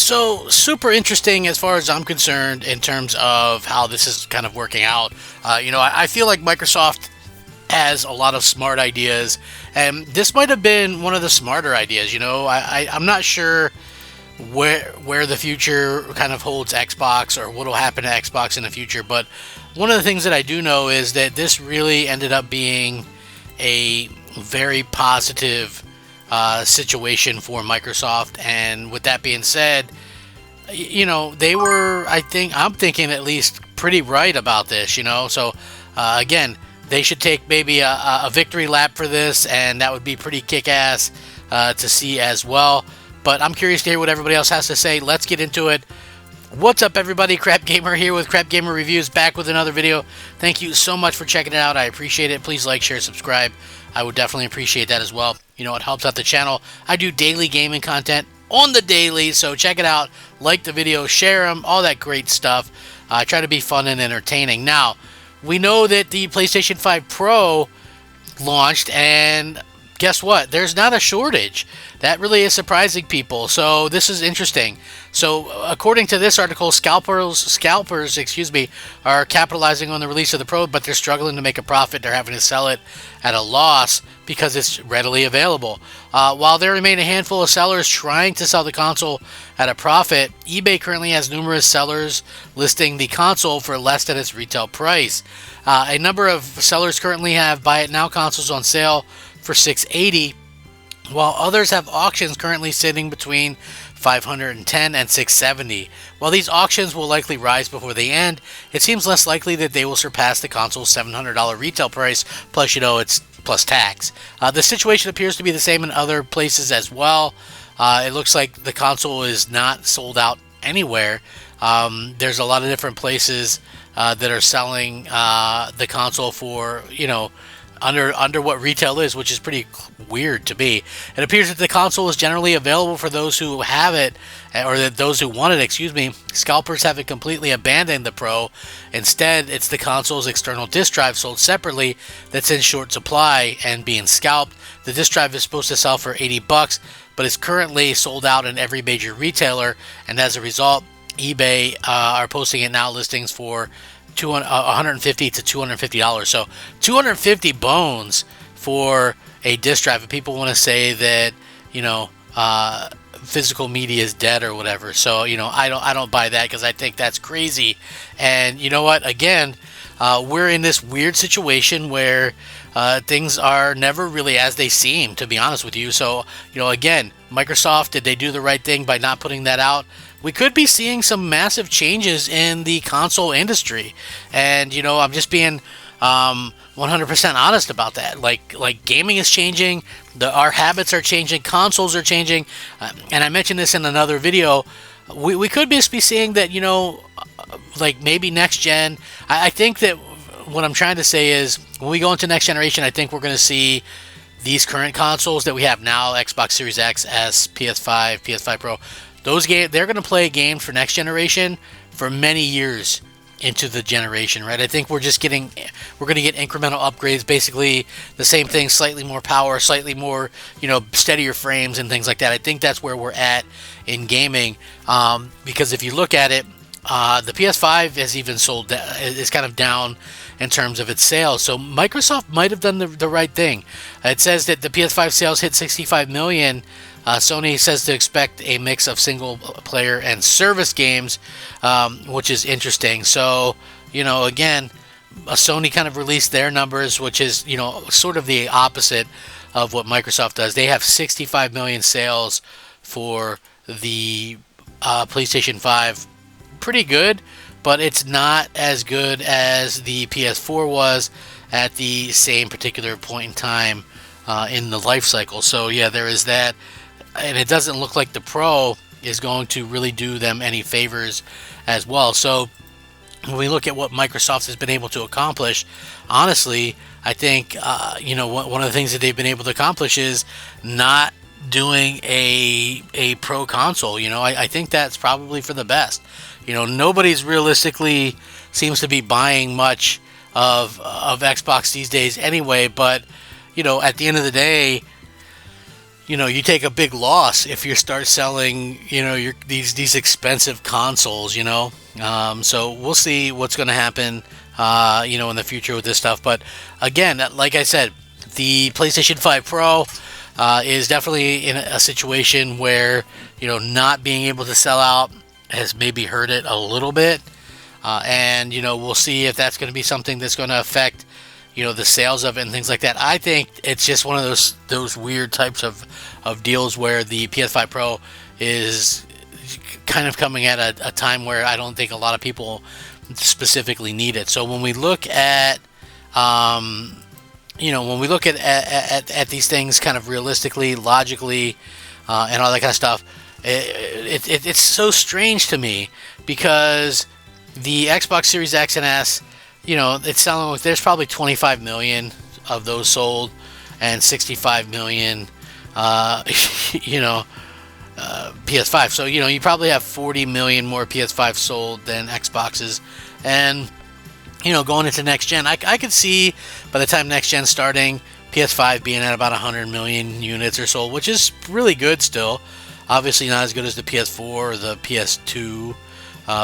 So, super interesting as far as I'm concerned in terms of how this is kind of working out. I feel like Microsoft has a lot of smart ideas, and this might have been one of the smarter ideas. I'm not sure where the future kind of holds Xbox or what will happen to Xbox in the future, but one of the things that I do know is that this really ended up being a very positive situation for Microsoft. And with that being said, they were, I'm thinking at least pretty right about this, So, again, they should take maybe a victory lap for this, and that would be pretty kick-ass to see as well. But I'm curious to hear what everybody else has to say. Let's get into it. What's up, everybody? Crap Gamer here with Crap Gamer Reviews, back with another video. Thank you so much for checking it out. I appreciate it. Please like, share, subscribe. I would definitely appreciate that as well. It helps out the channel. I do daily gaming content on the daily, so check it out. Like the video, share them, all that great stuff. I try to be fun and entertaining. Now, we know that the PlayStation 5 Pro launched, and guess what? There's not a shortage. That really is surprising people. So this is interesting. So according to this article, scalpers, are capitalizing on the release of the Pro, but they're struggling to make a profit. They're having to sell it at a loss because it's readily available. While there remain a handful of sellers trying to sell the console at a profit, eBay currently has numerous sellers listing the console for less than its retail price. A number of sellers currently have buy it now consoles on sale for $680, while others have auctions currently sitting between $510 and $670. While these auctions will likely rise before they end, it seems less likely that they will surpass the console's $700 retail price, plus it's plus tax. The situation appears to be the same in other places as well. It looks like the console is not sold out anywhere. There's a lot of different places that are selling the console for, under what retail is, which is pretty weird to me. It appears that the console is generally available for those who have it, or that those who want it, Scalpers haven't completely abandoned the Pro. Instead, it's the console's external disk drive sold separately that's in short supply and being scalped. The disk drive is supposed to sell for $80, but is currently sold out in every major retailer, and as a result, eBay are posting it now listings for $150 to $250. So 250 bones for a disk drive. If people want to say that physical media is dead or whatever, so I don't buy that, because I think that's crazy. And you know what? Again, we're in this weird situation where things are never really as they seem, to be honest with you. So again, Microsoft, did they do the right thing by not putting that out? We could be seeing some massive changes in the console industry, and I'm just being 100% honest about that. Like gaming is changing, our habits are changing, consoles are changing, and I mentioned this in another video. We could just be seeing that, like maybe next gen. I think that what I'm trying to say is, when we go into next generation, I think we're going to see these current consoles that we have now, Xbox Series X, S, PS5, PS5 Pro. They're going to play games for next generation for many years into the generation, right? I think we're going to get incremental upgrades, basically the same thing, slightly more power, slightly more, steadier frames and things like that. I think that's where we're at in gaming, because if you look at it, the PS5 has even is kind of down in terms of its sales. So Microsoft might have done the right thing. It says that the PS5 sales hit 65 million. Sony says to expect a mix of single player and service games, which is interesting. So, again, Sony kind of released their numbers, which is, sort of the opposite of what Microsoft does. They have 65 million sales for the PlayStation 5. Pretty good, but it's not as good as the PS4 was at the same particular point in time in the life cycle. So, yeah, there is that. And it doesn't look like the Pro is going to really do them any favors as well. So when we look at what Microsoft has been able to accomplish, honestly, I think one of the things that they've been able to accomplish is not doing a Pro console. I think that's probably for the best. Nobody's realistically seems to be buying much of Xbox these days anyway. But at the end of the day, you take a big loss if you start selling, these expensive consoles. So we'll see what's going to happen, in the future with this stuff. But again, like I said, the PlayStation 5 Pro is definitely in a situation where not being able to sell out has maybe hurt it a little bit, and we'll see if that's going to be something that's going to affect the sales of it and things like that. I think it's just one of those weird types of deals where the PS5 Pro is kind of coming at a time where I don't think a lot of people specifically need it. So when we look at at these things kind of realistically, logically, and all that kind of stuff, it's so strange to me because the Xbox Series X and S, it's selling with, there's probably 25 million of those sold and 65 million, PS5. So, you probably have 40 million more PS5 sold than Xboxes. And, going into next gen, I could see by the time next gen starting, PS5 being at about 100 million units or so, which is really good still. Obviously not as good as the PS4 or the PS2,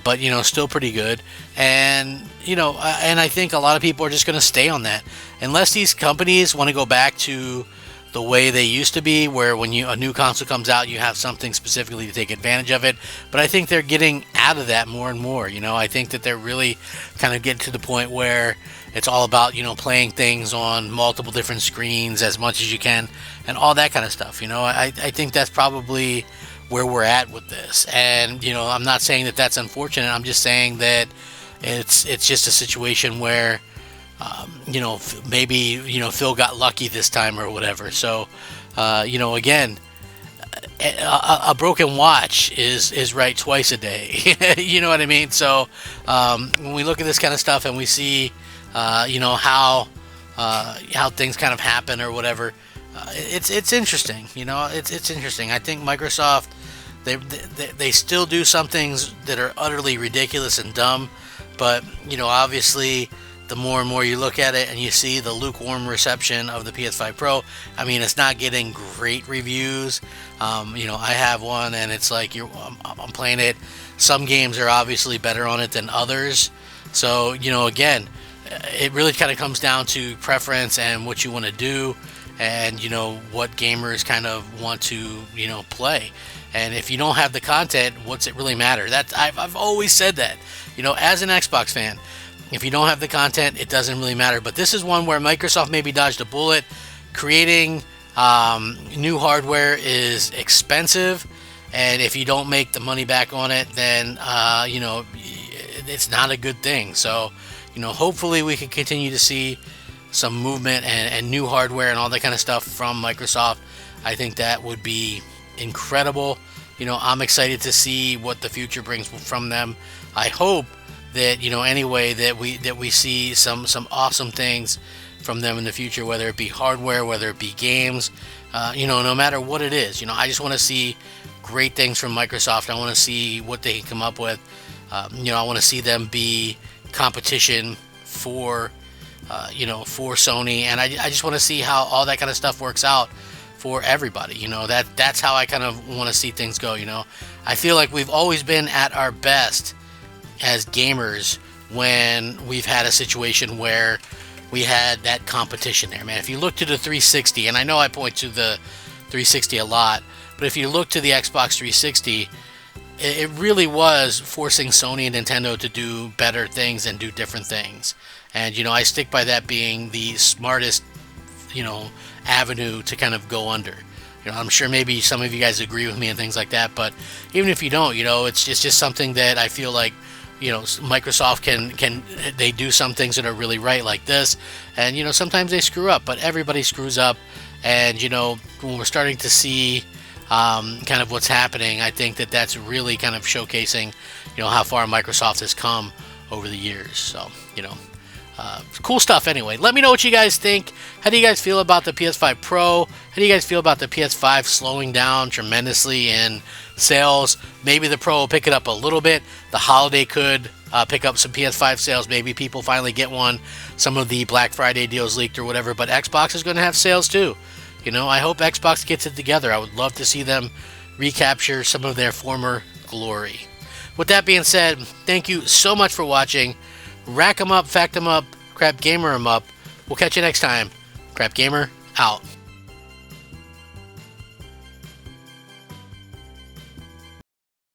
but still pretty good. And and I think a lot of people are just going to stay on that unless these companies want to go back to the way they used to be, where when a new console comes out, you have something specifically to take advantage of it. But I think they're getting out of that more and more. I think that they're really kind of getting to the point where it's all about playing things on multiple different screens as much as you can and all that kind of stuff. I think that's probably where we're at with this. And I'm not saying that that's unfortunate. I'm just saying that it's just a situation where maybe Phil got lucky this time or whatever. So again, a broken watch is right twice a day. You know what I mean? So when we look at this kind of stuff and we see how things kind of happen or whatever, it's interesting. It's interesting. I think Microsoft, they still do some things that are utterly ridiculous and dumb, but obviously the more and more you look at it and you see the lukewarm reception of the PS5 Pro, I mean, it's not getting great reviews. I have one and it's like I'm playing it. Some games are obviously better on it than others. So, again, it really kind of comes down to preference and what you want to do and, what gamers kind of want to, play. And if you don't have the content, what's it really matter? I've always said that, as an Xbox fan. If you don't have the content, it doesn't really matter. But this is one where Microsoft maybe dodged a bullet. Creating new hardware is expensive, and if you don't make the money back on it, then it's not a good thing. So, hopefully we can continue to see some movement and new hardware and all that kind of stuff from Microsoft. I think that would be incredible. I'm excited to see what the future brings from them. I hope that anyway that we see some awesome things from them in the future, whether it be hardware, whether it be games, no matter what it is. I just want to see great things from Microsoft. I want to see what they can come up with. I want to see them be competition for Sony, and I just want to see how all that kind of stuff works out for everybody. That's how I kind of want to see things go. I feel like we've always been at our best as gamers when we've had a situation where we had that competition there, man. If you look to the 360, and I know I point to the 360 a lot, but if you look to the Xbox 360, it really was forcing Sony and Nintendo to do better things and do different things. And I stick by that being the smartest avenue to kind of go under. I'm sure maybe some of you guys agree with me and things like that, but even if you don't, it's just something that I feel like Microsoft can they do some things that are really right, like this, and sometimes they screw up, but everybody screws up. And when we're starting to see kind of what's happening, I think that's really kind of showcasing how far Microsoft has come over the years. So cool stuff. Anyway, let me know what you guys think. How do you guys feel about the PS5 Pro? How do you guys feel about the PS5 slowing down tremendously in sales? Maybe the Pro will pick it up a little bit. The holiday could pick up some PS5 sales. Maybe people finally get one. Some of the Black Friday deals leaked or whatever. But Xbox is going to have sales too. You know, I hope Xbox gets it together. I would love to see them recapture some of their former glory. With that being said, thank you so much for watching. Rack 'em up, fact 'em up, Crap Gamer 'em up. We'll catch you next time. Crap Gamer, out.